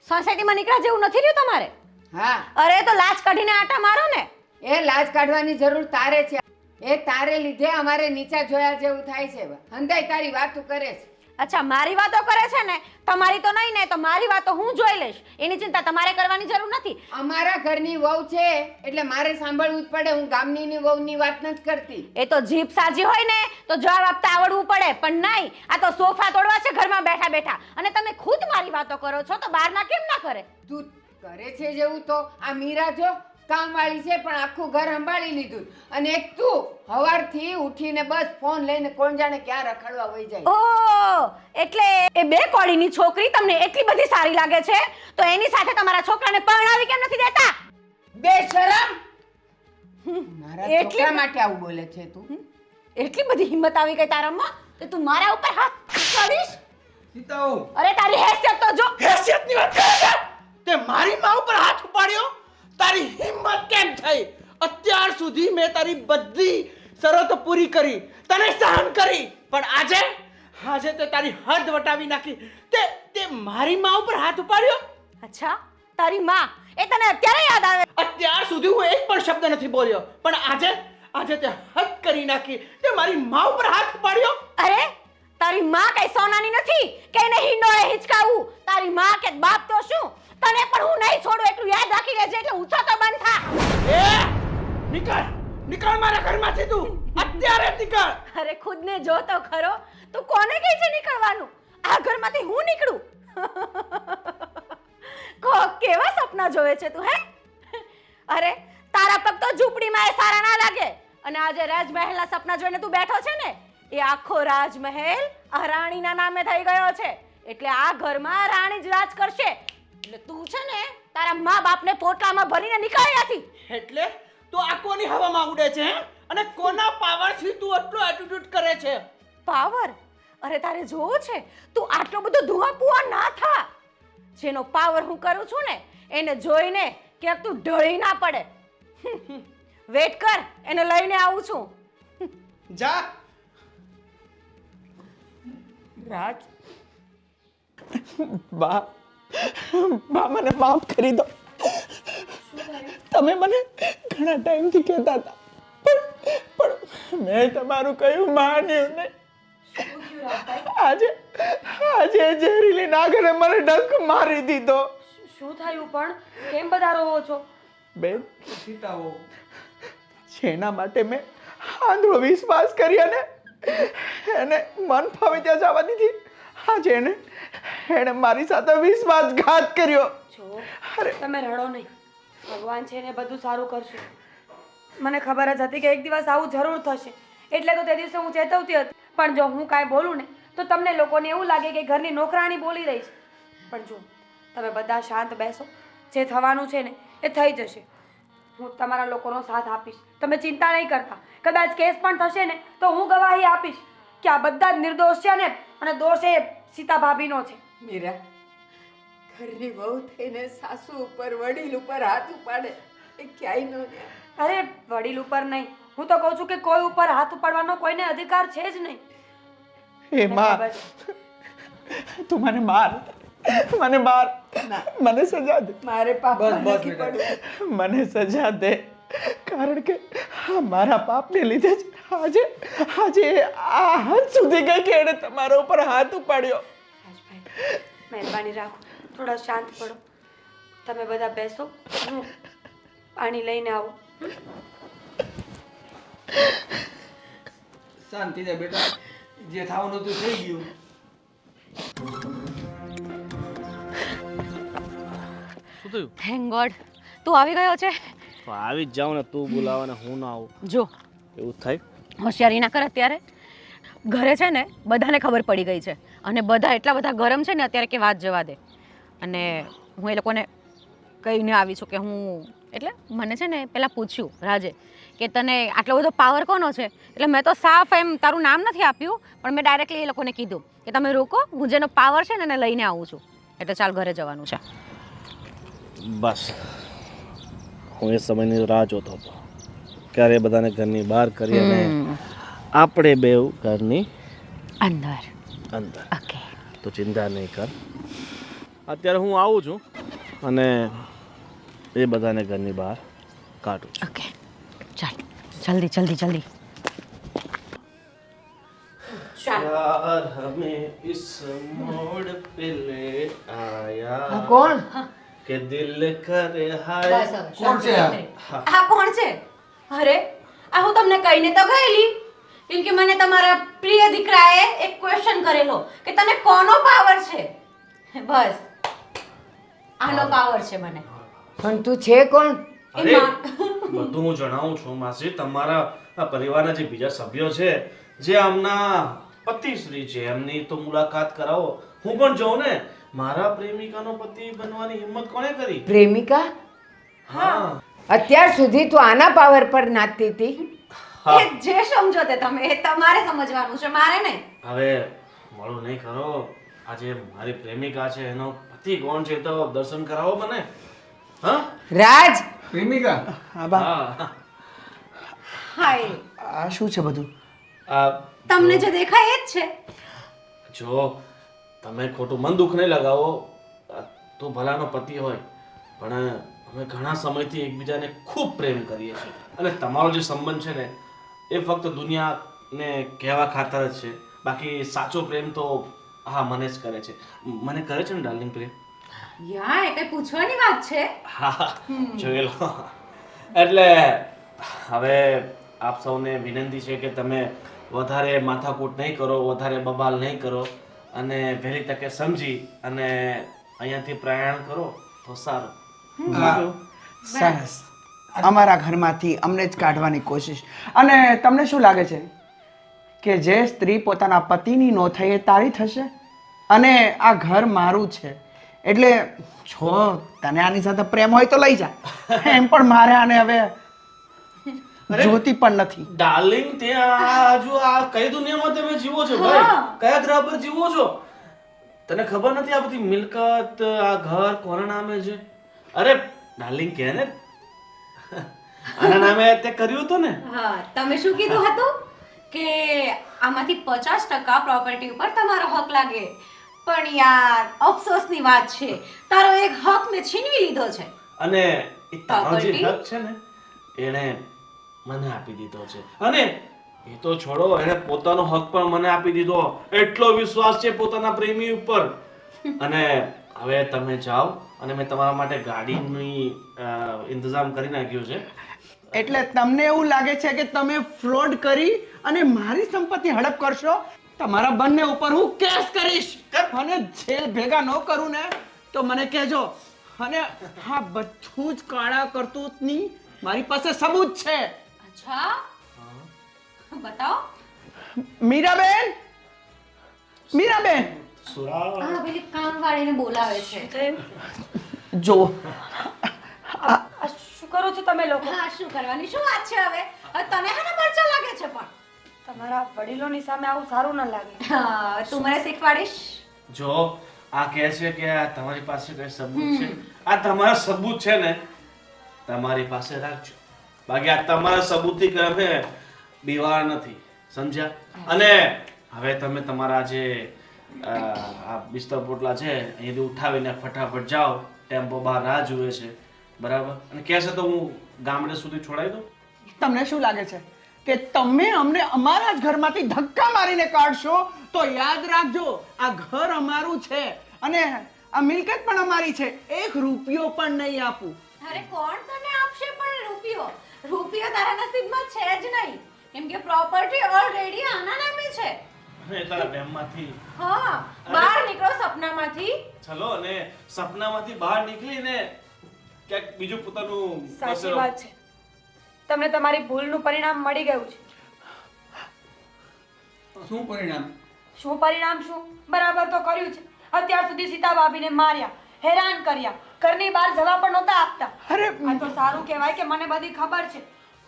સોસાયટીમાં નીકળ્યા જેવું નથી રહ્યું તમારે? હા, અરે તો લાજ કાઢીને આટા મારો ને. એ લાજ કાઢવાની જરૂર તારે છે. એ તારે લીધે અમારે નીચા જોયા જેવું થાય છે. હંધાઈ તારી વાતો કરે છે. અચ્છા, મારી વાતો કરે છે ને? તમારી તો નહીં ને, તો મારી વાતો હું જોઈ લઈશ. એની ચિંતા તમારે કરવાની જરૂર નથી. અમારા ઘરની વહુ છે એટલે મારે સાંભળવું જ પડે. હું ગામની વહુની વાત નથી કરતી. એ તો જીભ સાજી હોય ને તો જવાબ આપતા આવડવું પડે, પણ નહીં. આ તો સોફા તોડવા છે ઘરમાં બેઠા બેઠા, અને તમે ખુદ મારી વાતો કરો છો તો બહારના કેમ ના કરે? તું કરે છે જેવું તો આ મીરા જો કામવાળી છે પણ આખું ઘર સંભાળી લીધું, અને એક તું સવારથી ઉઠીને બસ ફોન લઈને કોણ જાણે ક્યાં રખડવા વઈ જાય. ઓહ, એટલે એ બે કોળીની છોકરી તમને એટલી બધી સારી લાગે છે તો એની સાથે તમારા છોકરાને પરણાવી કેમ નથી દેતા? બેશરમ! મારા એટલી- છોકરા માટે આવું બોલે છે તું? એટલી બધી હિંમત આવી ગઈ તારામાં કે તું મારા ઉપર હાથ ચડીશ? સીતાઓ, અરે તારી હેસિયત તો જો. હેસિયતની વાત કરે છે? તે મારી માં ઉપર હાથ ઉપાડ્યો? તારી હિંમત કેમ થઈ? અત્યાર સુધી મેં તારી બધી શરતો પૂરી કરી, તને સહન કરી, પણ આજે તે તારી હદ વટાવી નાખી. તે મારી માં ઉપર હાથ ઉપાડ્યો? અચ્છા, તારી માં એ તને અત્યારે યાદ આવે? અત્યાર સુધી હું એક પણ શબ્દ નથી બોલ્યો, પણ આજે તે હદ કરી નાખી. તે મારી માં ઉપર હાથ ઉપાડ્યો? અરે તારી માં કઈ સોનાની નથી કે એને હિંડોળે હિંચકાવું. તારી માં કે બાપ તો શું, તને પણ હું નહીં છોડું એટલું યાદ રાખી લેજે. એટલે ઊંચો તો બંધ થા. નીકળ મારા ઘરમાંથી તું, અત્યારે જ નીકળ. અરે ખુદને જો તો ખરો, તું કોને કહે છે નીકળવાનું? આ ઘરમાંથી હું નીકળું? કેવા સપના જોવે છે તું? હે, અરે તારા પગ તો ઝૂંપડીમાં એ સારા ના લાગે, અને આજે રાજમહેલના સપના જોઈને તું બેઠો છે ને, એ આખો રાજમહેલ આ રાણીના નામે થઈ ગયો છે. એટલે આ ઘરમાં રાણી જ રાજ કરશે. એટલે તું છે ને તારા મા બાપને પોટલામાં ભરીને નીકળ અહીંયાથી. એટલે તું આ કોની હવામાં ઉડે છે, હે? અને કોના પાવરથી તું આટલો એટીટ્યુડ કરે છે? પાવર? અરે તારે જોવું છે, તું આટલો બધો ધુઆપુઆ ના થા. જેનો પાવર હું કરું છું ને એને જોઈને ક્યાંક તું ઢળી ના પડે. વેટ કર, એને લઈને આવું છું. જા. રાજ, બા મને માફ કરી દો. તમે મને ઘણા ટાઈમથી કહેતા હતા, પણ મેં તમારું કયું માન્યું નહીં. આજે ઝેરીલી નાગરે મને ડંક મારી દીધો. શું થયું પણ? કેમ બધા રોવો છો? બેન, સીતાઓ, જેના માટે મેં આંધળો વિશ્વાસ કરી અને એને મન ફાવે ત્યાં જવા દીધી, આજે એને મારી સાથે વિશ્વાસઘાત કર્યો. જો તમે રડો નહીં, ભગવાન છે ને બધું સારું કરશે. મને ખબર જ હતી કે એક દિવસ આવું જરૂર થશે, એટલે તો તે દિવસે હું ચેતવતી હતી. પણ જો હું કાંઈ બોલું ને તો તમને લોકોને એવું લાગે કે ઘરની નોકરાણી બોલી રહી છે. પણ જો તમે બધા શાંત બેસો, જે થવાનું છે ને એ થઈ જશે. હું તમારા લોકોનો સાથ આપીશ, તમે ચિંતા નહીં કરતા. કદાચ કેસ પણ થશે ને તો હું ગવાહી આપીશ કે આ બધા જ નિર્દોષ છે ને, અને દોષ એ સીતા ભાભીનો છે. મીરા, ઘરની વહુ થઈને સાસુ ઉપર વડીલ ઉપર હાથ ઉપાડે એ ક્યાંય ન લે. અરે વડીલ ઉપર નહીં, હું તો કહું છું કે કોઈ ઉપર હાથ ઉપાડવાનો કોઈને અધિકાર છે જ નહીં. હે માં, તું મને માર, મને સજા દે. મારે પાપમાં નથી પડવું. મને સજા દે, કારણ કે મારા પાપને લીધે જ આજે આ હદ સુધી ગઈ કે એણે તમારા ઉપર હાથ ઉપાડ્યો. રાજભાઈ, મહેરબાની રાખો, થોડા શાંત પડો. તમે બધા બેસો, હું પાણી લઈને આવું. શાંતિ દે બેટા, જે થવાનું હતું થઈ ગયું. શું થયું? થેન્ક ગોડ તું આવી ગયો છે. તો આવી જ જાઉં ને, તું બોલાવે ને હું ના આવું, જો એવું થાય? હોશિયારી ના કર. અત્યારે ઘરે છે ને બધાને ખબર પડી ગઈ છે, અને બધા એટલા બધા ગરમ છે ને અત્યારે કે વાત જવા દે. અને હું એ લોકોને કહીને આવી છું કે હું, એટલે મને છે ને પહેલાં પૂછ્યું રાજે કે તને આટલો બધો પાવર કોનો છે. એટલે મેં તો સાફ એમ તારું નામ નથી આપ્યું, પણ મેં ડાયરેક્ટલી એ લોકોને કીધું કે તમે રોકો, હું જેનો પાવર છે ને એને લઈને આવું છું. એટલે ચાલ ઘરે જવાનું છે. બસ હું એ સમયની રાહ જોતો હતો ક્યારે બધાને ઘરની બહાર કરી અને આપણે બે ઘરની અંદર અંદર. ઓકે તો ચિંતા નહીં કર, અત્યારે હું આવું છું અને એ બધાને ઘરની બહાર કાઢું છું. ઓકે ચાલ જલ્દી જલ્દી જલ્દી यार हमें इस मोड़ पे ले आया કોણ કે દિલ કરે હાય. કોણ છે આ? આ કોણ છે? અરે આ હું તમને કહીને તો ગયેલી કેમ કે મને તમારા પ્રિય દીકરાએ એક ક્વેશ્ચન કરેલો કે તને કોનો પાવર છે. બસ આનો પાવર છે મને. પણ તું છે કોણ? અરે બધું હું જણાવું છું માસી. તમારા આ પરિવારના જે બીજા સભ્યો છે જે આમના પતિશ્રી છે એમની તો મુલાકાત કરાવો. હું પણ જોઉં ને મારા પ્રેમિકાનો પતિ બનવાની હિંમત કોણે કરી? પ્રેમિકા? હા અત્યાર સુધી તું આના પાવર પર નાચતી હતી. હા. એ જે સમજો તે તમે એ તમારે સમજવાનું છે મારે નહીં. હવે મોડું નહીં કરો. આજે મારી પ્રેમિકા છે એનો પતિ કોણ છે તો દર્શન કરાવો મને. હા રાજ, પ્રેમિકા હા બા, હા હાય આ શું છે બધું? આ તમને જે દેખાય એ જ છે. જો તમે ખોટું મન દુઃખ નહીં લગાવો. તું ભલાનો પતિ હોય પણ અમે ઘણા સમયથી એકબીજાને ખૂબ પ્રેમ કરીએ છીએ અને તમારો જે સંબંધ છે ને એ ફક્ત દુનિયાને કહેવા ખાતર જ છે. બાકી સાચો પ્રેમ તો હા મને જ કરે છે. મને કરે છે ને ડાર્લિંગ પ્રેમ? યા એ કઈ પૂછવાની વાત છે? હા જોઈ લો. એટલે હવે આપ સૌને વિનંતી છે કે તમે વધારે માથાકૂટ નહીં કરો, વધારે બબાલ નહીં કરો અને વહેલી તકે સમજી અને અહીંયાથી પ્રયાણ કરો તો સારું. સરસ. અમારા ઘરમાંથી અમને જ કાઢવાની કોશિશ. અને તમને શું લાગે છે કે જે સ્ત્રી પોતાના પતિની નો થઈ એ તારી થશે? અને આ ઘર મારું છે એટલે જો તને આની સાથે પ્રેમ હોય તો લઈ જા. એમ પણ મારે આને હવે જોતી પણ નથી. ડાર્લિંગ તે આ જો આ કઈ દુનિયામાં તમે જીવો છો ભાઈ? કયા ગ્રહ પર જીવો છો? તને ખબર નથી આ બધી મિલકત આ ઘર કોના નામે છે? અરે ડાર્લિંગ કે ને આના નામે તે કર્યું હતું ને? હા તમે શું કીધું હતું કે આમાંથી 50% પ્રોપર્ટી ઉપર તમારો હક લાગે. પણ યાર અફસોસની વાત છે તારો એક હક મેં છીનવી લીધો છે. અને એ તારો જે Property? હક છે ને એને મને આપી દીધો છે. અને એ તો છોડો એને પોતાનો હક પણ મને આપી દીધો. એટલો વિશ્વાસ છે પોતાના પ્રેમી ઉપર. અને હવે તમે જાઓ અને મેં તમારા માટે ગાડીની ઇંતજામ કરી નાખ્યું છે. એટલે તમને એવું લાગે છે કે તમે ફ્રોડ કરી અને મારી સંપત્તિ હડપ કરશો? તમારા બંને ઉપર હું કેસ કરીશ અને જેલ ભેગા ન કરું ને તો મને કહેજો. અને હા બધું જ કાળા કરતૂતની મારી પાસે સબૂત છે. અચ્છા બતાવો. મીરાબેન, મીરાબેન, આ પેલી કામવાળીને બોલાવે છે. જો આ શું કરો છો તમે લોકો? હા શું કરવાની શું વાત છે હવે? તને હેને મરચા લાગે છે પણ તમારા વડીલોની સામે આવું સારું ન લાગે. હા તું મને શીખવાડીશ. જો આ કહે છે કે આ તમારી પાસે કઈ સબૂત છે. આ તમારા સબૂત છે ને તમારી પાસે રાખજો. બાકી આ તમારા સબૂતથી કે અમે બીવાળ નથી, સમજ્યા? અને હવે તમે તમારા જે આ બિસ્તર પોટલા છે અહીંથી ઉઠાવીને ફટાફટ જાઓ. ટેમ્પો બહાર રાહ જુએ છે, બરાબર? અને કહેશે તો હું ગામડે સુધી છોડાવી દઉં. તમને શું લાગે છે કે તમે અમને અમારા જ ઘરમાંથી ધક્કા મારીને કાઢશો? તો યાદ રાખજો આ ઘર અમારું છે અને આ મિલકત પણ અમારી છે. 1 રૂપિયો પણ નહીં આપું. અરે કોણ તને આપશે પણ રૂપિયો? રૂપિયો તારા નસીબમાં છે જ નહીં કેમ કે પ્રોપર્ટી ઓલરેડી આના નામે છે. અને તારા બેમમાંથી હા બહાર નીકળો સપનામાંથી. ચલો અને સપનામાંથી બહાર નીકળીને ક્યાંક બીજું પોતાનું સાચી વાત છે. તમને તમારી ભૂલનું પરિણામ મળી ગયું છે. શું પરિણામ? શું પરિણામ શું? બરાબર તો કર્યું છે. અત્યાર સુધી સીતા ભાભીને માર્યા, હેરાન કર્યા, ઘરની બહાર જવા પણ નહોતા આપતા. અરે આ તો સારું કહેવાય કે મને બધી ખબર છે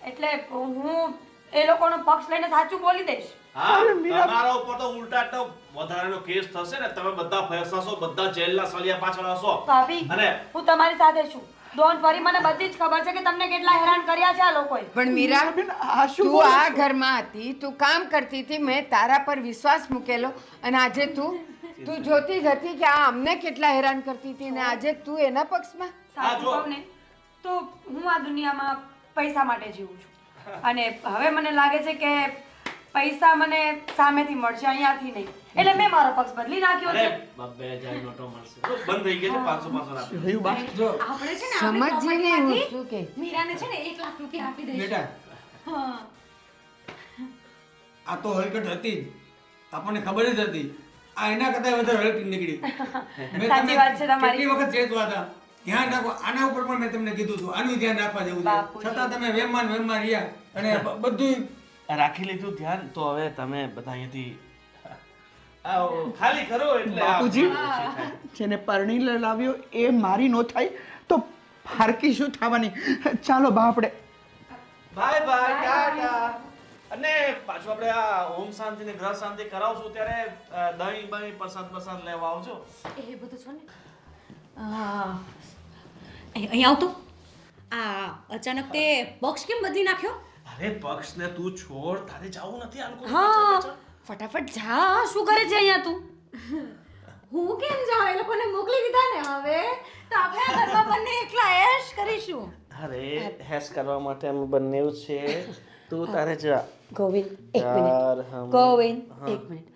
એટલે હું એ લોકોનો પક્ષ લઈને સાચું બોલી દઈશ. હા તમારા ઉપર તો ઉલટાનો વધારાનો કેસ થશે ને. તમે બધા ફસાશો, બધા જેલના સળિયા પાછળ હશો. ભાભી અને હું તમારી સાથે છું. ડોન્ટ વરી, મને બધી જ ખબર છે કે તમને કેટલા હેરાન કર્યા છે આ લોકોએ. પણ મીરા આ શું તું આ ઘરમાં હતી, તું કામ કરતી હતી, મેં તારા પર વિશ્વાસ મૂકેલો અને આજે તું જોતી જ હતી કે આ અમને કેટલા હેરાન કરતી હતી અને આજે તું એના પક્ષમાં. સાચું કહું ને તો હું આ દુનિયામાં પૈસા માટે જીવું છું અને હવે મને લાગે છે કે પૈસા મને સામેથી મળશે, અહીંયાથી નહીં. એટલે મેં મારો પક્ષ બદલી નાખ્યો છે. 2000 નોટો મળશે બંધ થઈ ગઈ છે 500 આપી થયું બા જો આપણે છે ને આપણી સમજીને હું property શું કે મીરાને છે ને 1 લાખ રૂપિયા આપી દઈશું. બેટા હા. આ તો હલકટ હતી જ. આપણને ખબર જ હતી આ એના કરતા વધારે હલકટ નીકળી. મેં સાચી વાત છે તમારી. કેટલી વખત ચેતવા હતા ધ્યાન રાખો, આના ઉપર પણ મેં તમને કીધું હતું આનું ધ્યાન રાખવા જેવું છે. બાપુજી. છતાં તમે વેમમાં રહ્યા અને બધું રાખી લીધું ધ્યાન. તો હવે તમે બધા અહીંયાથી ખાલી કરો એટલે બાપુજી જેને પરણી લાવ્યો એ મારી નો થાય તો ફારકી શું થવાની. ચાલો બા આપણે બાય બાય ટાટા. અને પાછું આપણે આ ઓમ શાંતિ ને ગ્રહ શાંતિ કરાવશું ત્યારે દહીં બહીં પ્રસાદ લેવા આવજો. એ બધું છો ને અહીં આવતો આ અચાનક તે બોક્સ કેમ બદલી નાખ્યો? અરે પક્ષ ને તું છોડ, તારે જાવું નથી આ લોકો હા ફટાફટ જા. શું કરે છે અહીંયા તું? હું કેમ જાઉં? એ લોકોને મોકલી દીધા ને હવે તો આપણે આ ઘરમાં બંને એકલા એશ કરીશું. અરે હેસ કરવા માટે અમે બંને છે. તું તારે જા. ગોવિંદ એક યાર, મિનિટ હમ. ગોવિંદ એક મિનિટ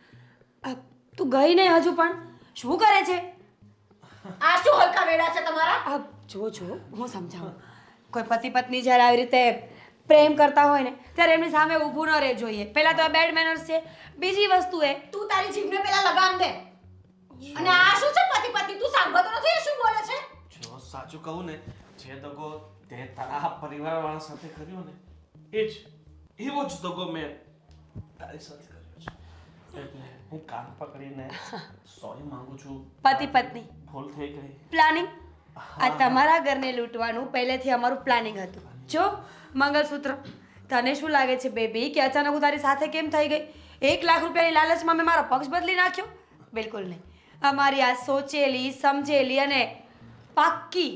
તું ગઈ નહીં હજુ પણ શું કરે છે? આ શું હલકા વેડા છે તમારા? જો હું સમજાવું. કોઈ પતિ પત્ની જ્યારે આવી રીતે પ્રેમ કરતા હોય ને ત્યારે એમની સામે ઊભું ન રહેવું જોઈએ. પહેલા તો આ બેડ મેનર્સ છે. બીજી વસ્તુ એ તું તારી જીભને પેલા લગામ દે. અને આ શું છે પતિ પત્ની? તું સાંભળતો નથી? એ શું બોલે છે? જો સાચું કહું ને, જે દગો તે તારા પરિવારવાળા સાથે કર્યો ને એવો જ દગો મેં તારી સાથે કર્યો છે. એટલે હું કાન પકડીને સોરી માંગુ છું. પતિ પત્ની ભૂલ થઈ ગઈ. પ્લાનિંગ આ તમારા ઘરને લૂંટવાનું પહેલેથી અમારું પ્લાનિંગ હતું. જો મંગલસૂત્ર તને શું લાગે છે બેબી કે અચાનક હું તારી સાથે કેમ થઈ ગઈ? 1 લાખ રૂપિયાની લાલચમાં મેં મારો પક્ષ બદલી નાખ્યો? બિલકુલ નહીં. અમારી આ સોચેલી સમજેલી અને પાક્કી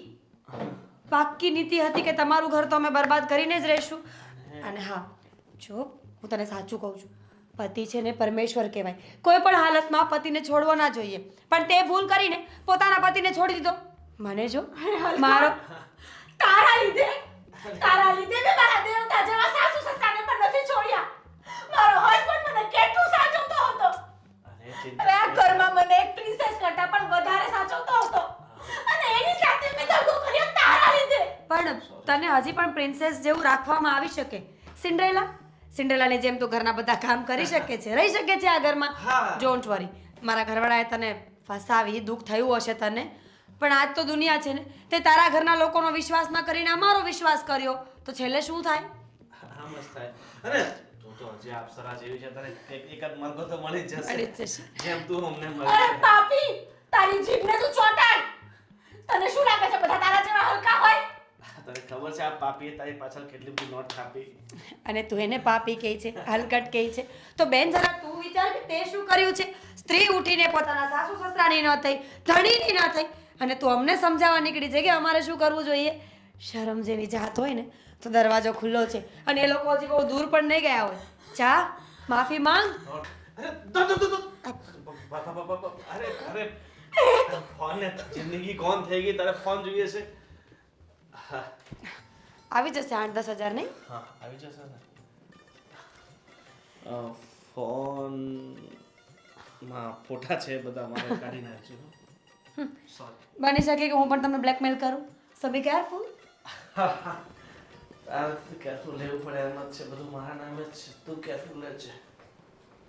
નીતિ હતી કે તમારું ઘર તો અમે બરબાદ કરીને જ રહીશું. અને હા જો હું તને સાચું કહું છું, પતિ છે ને પરમેશ્વર કહેવાય. કોઈ પણ હાલતમાં પતિને છોડવો ના જોઈએ. પણ તે ભૂલ કરીને પોતાના પતિને છોડી દીધો. મને જો મારો તારા લીધે મેં મારા દેવતા જેવા સાસુ સસરાને પણ નથી છોડ્યા. મારો હસબન્ડ મને કેટલું સાચવતો હતો. અરે આ ઘરમાં મને એક પ્રિન્સેસ કરતા પણ વધારે સાચવતો હતો. અને એની સાથે મેં દગો કર્યો તારા લીધે. પણ તને હજી પણ પ્રિન્સેસ જેવું રાખવામાં આવી શકે. સિન્ડ્રેલાની જેમ તો ઘરના બધા કામ કરી શકે છે, રહી શકે છે આ ઘરમાં. Don't worry. મારા ઘરવાળાએ તને ફસાવી, દુઃખ થયું હશે તને, પણ આજ તો દુનિયા છે ને, તે તારા ઘરના લોકોનો વિશ્વાસ ન કરીને અમારો વિશ્વાસ કર્યો તો છેલ્લે શું થાય? આમ જ થાય. અરે તું તો હજી અપ્સરા જેવી છે, તને એકાદ મરઘો તો મળી જ જશે. જેમ તું અમને મળી. અરે પાપી, તારી જીભને તું ચોટાડ. તને શું લાગે છે બધા તારા જેવા હલકા હોય? તને ખબર છે આ પાપીએ તારી પાછળ કેટલી બધી નોટ છાપી? અને તું એને પાપી કહે છે, હલકટ કહે છે. તો બેન જરા તું વિચાર કે તે શું કર્યું છે. સ્ત્રી ઉઠીને પોતાના સાસુ સસરાની ન થઈ, ધણીની ન થઈ અને તું અમને સમજાવવા નીકળી છે કે અમારે શું કરવું જોઈએ. શરમ જેવી જાત હોય ને તો દરવાજો ખુલ્લો છે અને એ લોકો હજી બહુ દૂર પણ નહીં ગયા હોય. જા માફી માંગ. અરે ફોન ને જિંદગી કોણ થઈ ગઈ? તારે ફોન જોઈએ છે? આવી જશે 8-10 હજાર નહીં? હા આવી જશે ને. ફોન માં ફોટા છે બધા, મારે કાઢી નાખજો. સોરી. બની શકે કે હું પણ તમને બ્લેકમેલ કરું. સો બી કેરફુલ. તારે કેરફુલ લેવું પડે એમ જ છે. બધું મારા નામે જ છે. તું કેરફુલ લેજે.